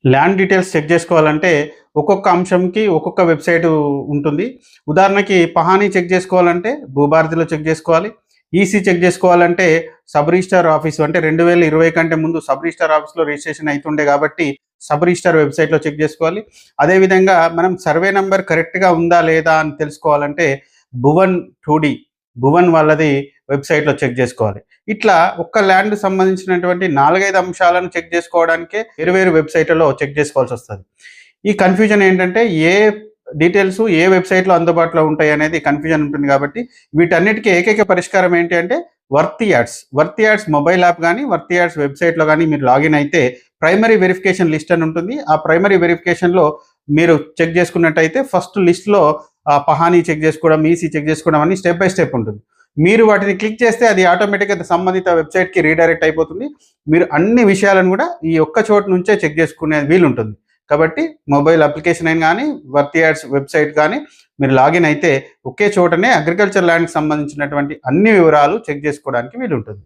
Land details check చేసుకోవాలంటే ఒక్కొక్క అంశంకి ఒక్కొక్క వెబ్‌సైటు ఉంటుంది. ఉదాహరణకి పహానీ చెక్ చేసుకోవాలంటే భూభారతిలో చెక్ చేసుకోవాలి. ఈసీ చెక్ చేసుకోవాలంటే సబ్ రిజిస్ట్రార్ ఆఫీసు అంటే 2020 కంటే ముందు సబ్ రిజిస్ట్రార్ ఆఫీస్‌లో రిజిస్ట్రేషన్ అయితుండే కాబట్టి సబ్ రిజిస్ట్రార్ వెబ్‌సైట్‌లో చెక్ చేసుకోవాలి. అదేవిధంగా మనం సర్వే నంబర్ కరెక్ట్‌గా ఉందా లేదా అని తెలుసుకోవాలంటే భువన్ 2D భువన్ వాళ్ళది వెబ్‌సైట్‌లో చెక్ చేసుకోవాలి. ఇట్లా ఒక్క ల్యాండ్‌కి సంబంధించినటువంటి 4, 5 అంశాలను చెక్ చేసుకోవడానికే వేరు వేరు వెబ్‌సైట్‌లలో చెక్ చేసుకోవాల్సొస్తది. ఈ కన్‌ఫ్యూజన్ ఏంటంటే ఏ డీటెయిల్స్ ఏ వెబ్‌సైట్‌లో అందుబాటులో ఉంటాయనేది కన్‌ఫ్యూజన్ ఉంటుంది కాబట్టి వీటన్నిటికి ఏకైక పరిష్కారం ఏంటి అంటే worth ads. Worth ads mobile app గానీ, వర్త్ యాడ్స్ వెబ్‌సైట్‌లో గానీ మీరు లాగిన్ అయితే ప్రైమరీ వెరిఫికేషన్ లిస్ట్ అని ఉంటుంది. ఆ ప్రైమరీ వెరిఫికేషన్‌లో మీరు చెక్ చేసుకున్నట్టయితే ఫస్ట్ లిస్ట్‌లో పహానీ చెక్ చేసుకోవడం, ఈసీ చెక్ చేసుకోవడం అన్నీ స్టెప్ బై స్టెప్ ఉంటుంది. మీరు వాటిని క్లిక్ చేస్తే అది ఆటోమేటిక్‌గా సంబంధిత వెబ్‌సైట్‌కి రీడైరెక్ట్ అయిపోతుంది. మీరు అన్ని విషయాలను గూడా ఈ ఒక్క చోటు నుంచే చెక్ చేసుకునే వీలుంటుంది. కాబట్టి మొబైల్ అప్లికేషన్ అయిన గానీ, వర్త్ యాడ్స్ వెబ్‌సైట్ గానీ మీరు లాగిన్ అయితే ఒకే చోటనే అగ్రికల్చర్ ల్యాండ్‌కి సంబంధించినటువంటి అన్ని వివరాలు చెక్ చేసుకోవడానికి వీలుంటుంది.